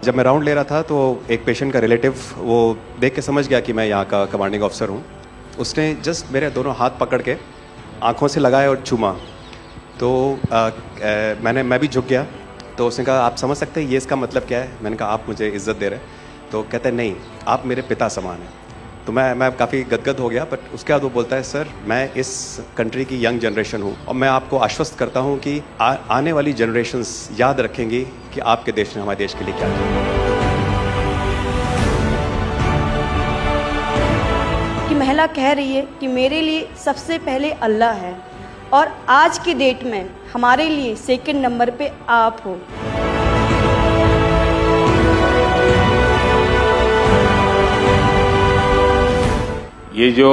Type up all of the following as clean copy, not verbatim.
जब मैं राउंड ले रहा था तो एक पेशेंट का रिलेटिव वो देख के समझ गया कि मैं यहाँ का कमांडिंग ऑफिसर हूँ। उसने जस्ट मेरे दोनों हाथ पकड़ के आंखों से लगाए और चूमा। तो मैं भी झुक गया। तो उसने कहा आप समझ सकते हैं ये इसका मतलब क्या है? मैंने कहा आप मुझे इज्जत दे रहे हैं। तो कहते हैं नहीं, आप मेरे पिता समान हैं। तो मैं काफ़ी गदगद हो गया। बट उसके बाद वो बोलता है सर मैं इस कंट्री की यंग जनरेशन हूँ और मैं आपको आश्वस्त करता हूँ कि आने वाली जनरेशन्स याद रखेंगी कि आपके देश ने हमारे देश के लिए क्या किया। कि महिला कह रही है कि मेरे लिए सबसे पहले अल्लाह है और आज की डेट में हमारे लिए सेकंड नंबर पे आप हो। ये जो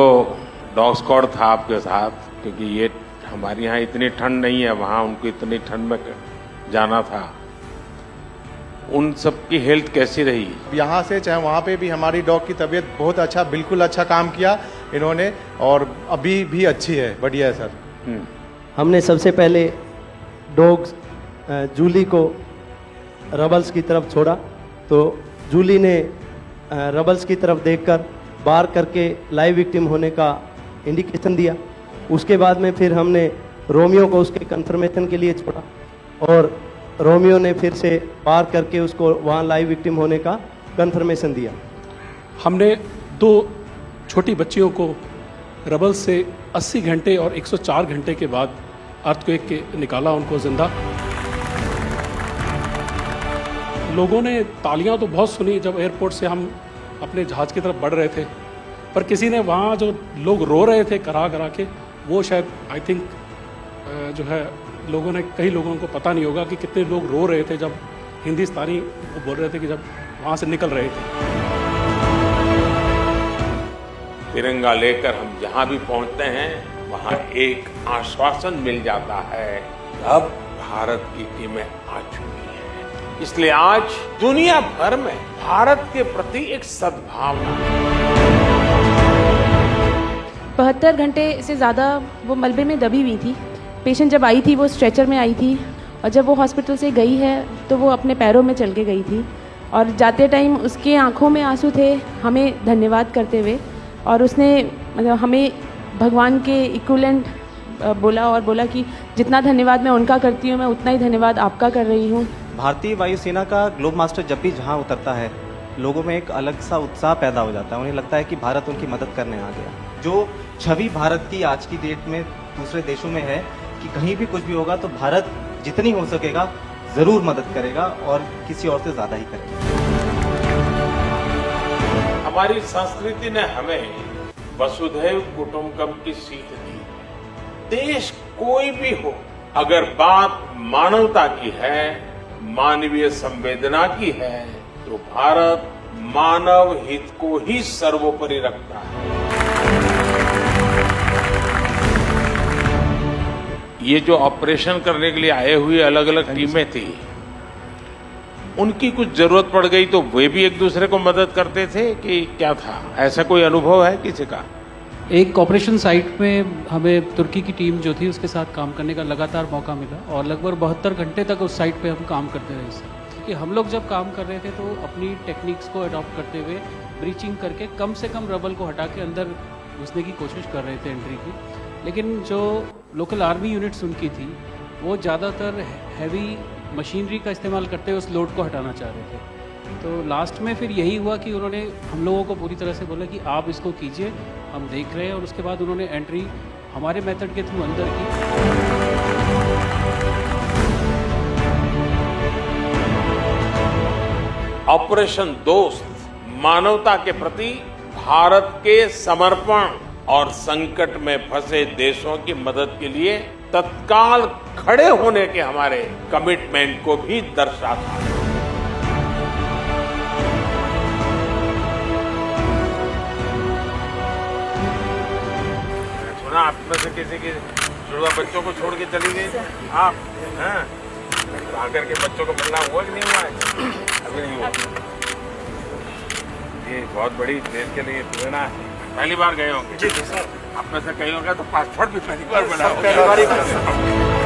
डॉग स्क्वाड था आपके साथ, क्योंकि ये हमारे यहाँ इतनी ठंड नहीं है, वहाँ उनको इतनी ठंड में जाना था, उन सब की हेल्थ कैसी रही? यहाँ से चाहे वहाँ पे भी हमारी डॉग की तबीयत बहुत अच्छा, बिल्कुल अच्छा काम किया इन्होंने और अभी भी अच्छी है, बढ़िया है सर। हमने सबसे पहले डॉग जूली को रबल्स की तरफ छोड़ा तो जूली ने रबल्स की तरफ देखकर बार करके लाइव विक्टिम होने का इंडिकेशन दिया। उसके बाद में फिर हमने रोमियो को उसके कंफर्मेशन के लिए छोड़ा और रोमियो ने फिर से बार करके उसको वहाँ लाइव विक्टिम होने का कंफर्मेशन दिया। हमने 2 छोटी बच्चियों को रबल से 80 घंटे और 104 घंटे के बाद अर्थक्वेक के निकाला उनको जिंदा। लोगों ने तालियां तो बहुत सुनी जब एयरपोर्ट से हम अपने जहाज़ की तरफ बढ़ रहे थे, पर किसी ने वहाँ जो लोग रो रहे थे करा करा के, वो शायद आई थिंक जो है लोगों ने, कई लोगों को पता नहीं होगा कि कितने लोग रो रहे थे जब हिंदुस्तानी वो बोल रहे थे कि जब वहाँ से निकल रहे थे। तिरंगा लेकर हम जहाँ भी पहुँचते हैं वहाँ एक आश्वासन मिल जाता है, अब भारत की टीमें आ चुकी हैं। इसलिए आज दुनिया भर में भारत के प्रति एक सद्भावना। 72 घंटे से ज़्यादा वो मलबे में दबी हुई थी। पेशेंट जब आई थी वो स्ट्रेचर में आई थी और जब वो हॉस्पिटल से गई है तो वो अपने पैरों में चल के गई थी और जाते टाइम उसके आंखों में आंसू थे हमें धन्यवाद करते हुए, और उसने मतलब हमें भगवान के इक्विवेलेंट बोला कि जितना धन्यवाद मैं उनका करती हूँ मैं उतना ही धन्यवाद आपका कर रही हूँ। भारतीय वायुसेना का ग्लोब मास्टर जब भी जहां उतरता है लोगों में एक अलग सा उत्साह पैदा हो जाता है। उन्हें लगता है कि भारत उनकी मदद करने आ गया। जो छवि भारत की आज की डेट में दूसरे देशों में है कि कहीं भी कुछ भी होगा तो भारत जितनी हो सकेगा जरूर मदद करेगा और किसी और से ज्यादा ही करेगा। हमारी संस्कृति ने हमें वसुधैव कुटुंबकम की सीख दी। देश कोई भी हो, अगर बात मानवता की है, मानवीय संवेदना की है, तो भारत मानव हित को ही सर्वोपरि रखता है। ये जो ऑपरेशन करने के लिए आए हुए अलग अलग टीमें थी, उनकी कुछ जरूरत पड़ गई तो वे भी एक दूसरे को मदद करते थे कि क्या था? ऐसा कोई अनुभव है किसी का? एक ऑपरेशन साइट में हमें तुर्की की टीम जो थी उसके साथ काम करने का लगातार मौका मिला और लगभग 72 घंटे तक उस साइट पे हम काम करते रहे सर। कि हम लोग जब काम कर रहे थे तो अपनी टेक्निक्स को अडॉप्ट करते हुए ब्रीचिंग करके कम से कम रबल को हटा के अंदर घुसने की कोशिश कर रहे थे एंट्री की। लेकिन जो लोकल आर्मी यूनिट्स उनकी थी वो ज़्यादातर हैवी मशीनरी का इस्तेमाल करते हुए उस लोड को हटाना चाह रहे थे। तो लास्ट में फिर यही हुआ कि उन्होंने हम लोगों को पूरी तरह से बोला कि आप इसको कीजिए, हम देख रहे हैं, और उसके बाद उन्होंने एंट्री हमारे मेथड के थ्रू अंदर की। ऑपरेशन दोस्त मानवता के प्रति भारत के समर्पण और संकट में फंसे देशों की मदद के लिए तत्काल खड़े होने के हमारे कमिटमेंट को भी दर्शाता है। सुना आप में से किसी की जुड़वा बच्चों को छोड़ के चली गई आप? हाँ, आकर के बच्चों को मिलना हुआ कि नहीं हुआ है? अभी नहीं हुआ। ये बहुत बड़ी देश के लिए प्रेरणा है। पहली बार गए होंगे? जी सर। आप में से कई होंगे तो पासपोर्ट भी पहली बार बना होगा।